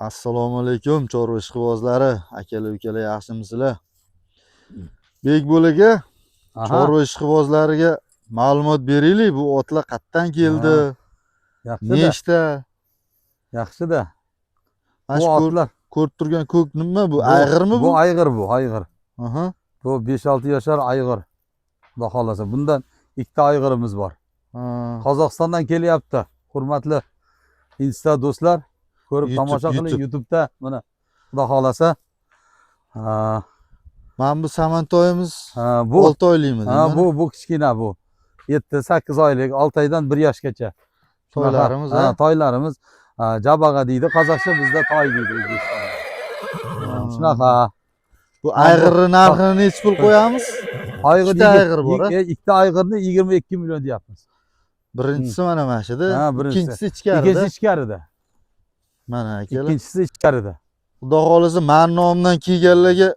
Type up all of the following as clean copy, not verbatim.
Assalomu alaykum chorva ishqibozlari, akalar ukalar yaxshimisizlar? Bekbolaga chorva ishqibozlariga ma'lumot beraylik, bu otlar qayerdan keldi? Nechta? Yaxshi-da. Bu otlar ko'rib turgan ko'k nima bu? Ayg'irmi bu? Bu ayg'ir bu, ayg'ir. Aha. Bu 5-6 yoshar ayg'ir. Xudo xolasa. Bundan ikkita ayg'irimiz bor. Qozog'istondan kelyapti. Hurmatli Insta do'stlar, ko'rib tomosha qiling YouTube'da. Mana Xudo xolasa. Mana bu samantoyimiz 6 oylikmi? Bu kichkina bu. 7-8 oylik, 6 oydan 1 yoshgacha. Toylarimiz, toylarimiz jabaga deydi, qozoqcha bizda toy deydi O'zbekistonda. Shunaqa. Bu ayg'irni narxini necha pul qo'yamiz? Ikkita ayg'ir bor. Ikkita ayg'irni 22 million deyapmiz. Birinchisi mana shida, ikkinchisi ichkarida. Ikkinchisi ichkarida. Mana akalar. Ikkinchisi ichkarida. Xudo xolasa men nomdan kelganlarga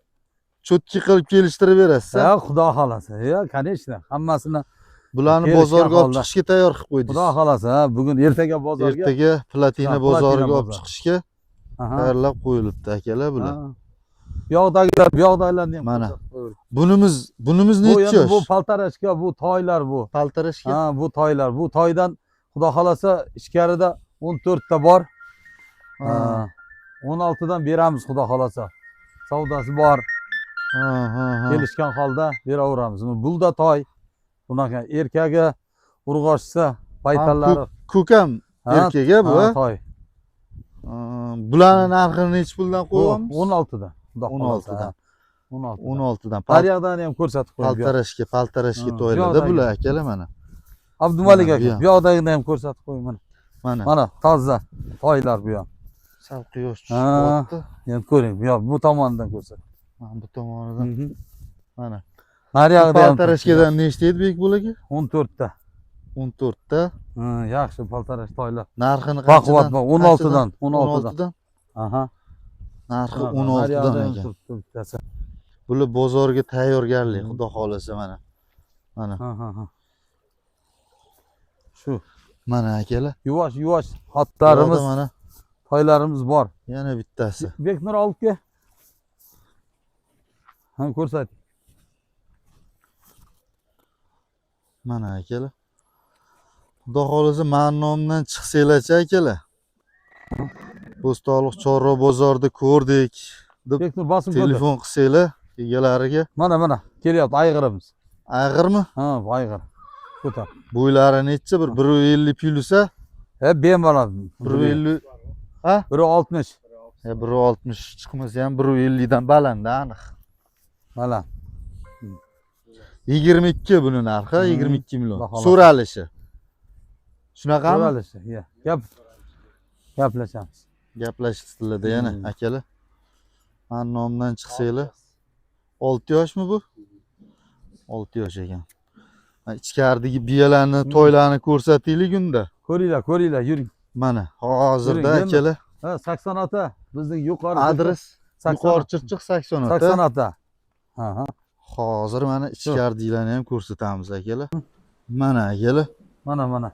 cho'tki qilib kelishtirib berasiz. Ha, xudo xolasa. Ya, конечно, hammasini bularni bozorga olib chiqishga tayyor qilib qo'ydingiz. Xudo xolasa, bugun ertaga bozorga. Ertaga Platina bozoriga olib chiqishga tayyorlab qo'yilibdi akalar bular. Bu yoqdagilarni ham mana. Bunimiz necha yosh? Bu paltarashka, bu toylar bu. Paltarashka? Ha, bu toylar. Bu toydan xudo xolasa ichkarida 14 ta bor. 16 dan beramiz xudo xolasa. Savdosi bor. Kelishgan holda beraveramiz. Bulda toy. Bunaqa erkagi urg'ochsa, paytallari. Ko'kam erkaga bu. Toy. Bularning narxini necha puldan qo'yamiz? 16 dan. 16 dan. 16 dan. Qariyog'dan ham ko'rsatib qo'ying. Paltarashka to'ylarda bular akalar mana. Abdumalik aka, bu yoqdagini ham ko'rsatib qo'ying mana. Mana toza toylar bu ham. Sal quyosh chiqyapti. Endi ko'ring, bu tomondan ko'rsat. Mana bu tomonidan. Mana. Nariyog'ida ham paltarashkadan nechta edi Bekbolaga? 14 ta. 14 ta. Yaxshi paltarash toylar. Narxini qanchadan? 16 dan. 16 dan. Aha. Narxi 16 dan ekan. Bular bozorga tayyorgarlik, xudo xolasa mana. Mana. Shu. Mana akalar. Yuvosh xotlarimiz, mana toylarimiz bor. Yana bittasi. Beknur olib kel. Ha, ko'rsat. Mana akalar. Xudo xolasa men nomdan chiqsanglar-chi akalar. Bo'stonliq chorva bozorida ko'rdik deb Beknur bosim telefon qilsanglar egalariga. Mana kelyapti ayg'irimiz. Ayg'irmi? Ha, ayg'ir. Ko'tar. Bo'ylari necha? Bir 150 plusa? Bemalol. 150. Ha? 160. 160 chiqmasa ham 150 dan baland aniq. Baland. 22 buni narxi, 22 million. So'ralishi. Shunaqami? So'ralishi, gaplashamiz. Gaplashishizlarda yana akalar. Men nomdan chiqsanglar. 6 yoshmi bu? 6 yosh ekan. Ichkaridagi biyalarni, toylarni ko'rsataylik unda. Ko'ringlar, yuring. Mana hozirda akalar. 86 bizning yuqori adres yuqori Chirchiq 86. 86. Hozir mana ichkaridagilarni ham ko'rsatamiz akalar. Mana akalar. Mana.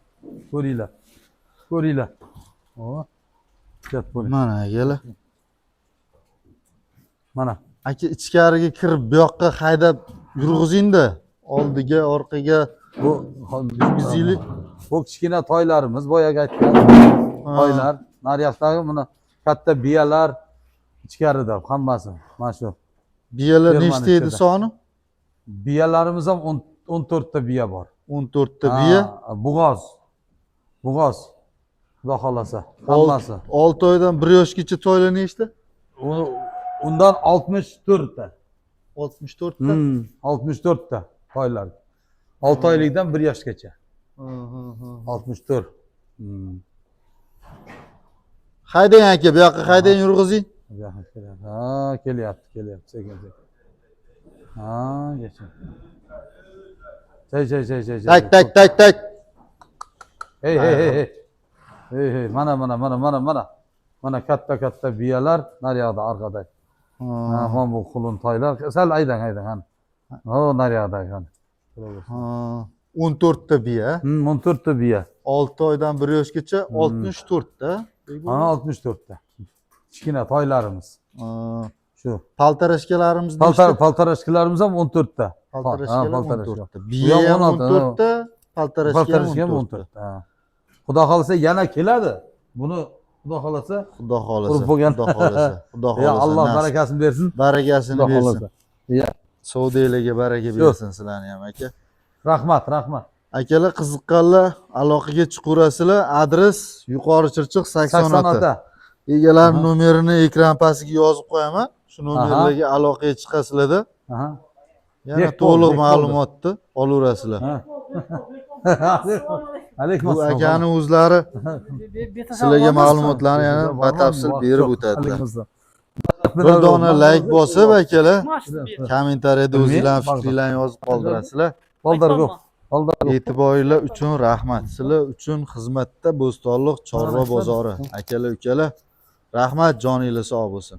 Ko'ringlar. Mana akalar. Mana. Aka ichkariga kirib bu yoqqa haydab yurg'izingda. Oldiga, orqaga bu bizlik. Bu kichkina toylarimiz, boyaga aytgan toylar. Naryoqdagi buni katta biyalar ichkarida hammasi. Mana shu. Biyalar nechta edi soni? Biyalarimiz ham 14 ta biya bor. 14 ta biya. Bug'oz. Xudo xolasa, hammasi. 6 oydan 1 yoshgacha toylar nechta? Undan 64 ta. 64 ta? 64 ta toylar. 6 oylikdan 1 yoshgacha. 64. Haydang aka, bu yoqqa haydang yurg'izing. Ha, kelyapti, sekin. Ha, geçin. Tak. Hey. Mana katta biyalar naryoqda orqada. Ha, bu qulun toylar. Sal haydang. Ha, naryoqda. 14 ta biya. 14 ta biya. 6 oydan 1 yoshgacha 64 ta. Ha, 64 ta. kichkina toylarimiz. Shu. Paltarashkalarimiz Paltarashkalarimiz ham 14 ta. Paltarashkalar 14 ta. Bu Biya ham ham 16 14 ta, paltarashka ham 14 ta. Xudo xolasa yana keladi. Buni Xudo xolasa, Xudo xolasa. Qurib bo'lgan. Xudo xolasa. Xudo ya xolasa. Alloh barakasini bersin. Barakasini Xudo bersin. xolasa. Ya, Savdolarga baraka bersin sizlarni ham aka. rahmat. Akalar qiziqqanlar aloqaga chiqaverasizlar. Adres Yuqori Chirchiq 86. Egalar nomerini ekran pastiga yozib qo'yaman. Shu nomerlarga aloqaga chiqasizlarda. Yana to'liq ma'lumotni olaverasizlar. Alaykum Bu assalom. akani o'zlari sizlarga ma'lumotlarni yana batafsil berib o'tadilar. Bir dona like bosib akalar, kommentariyada o'zingizlarning fikrlaringizni yozib qoldirasizlar. Qoldirib. E'tiboringlar uchun rahmat. Sizlar uchun xizmatda Bo'stonliq Chorva bozori. Akalar, ukalar, rahmat, joningiz sog' bo'lsin.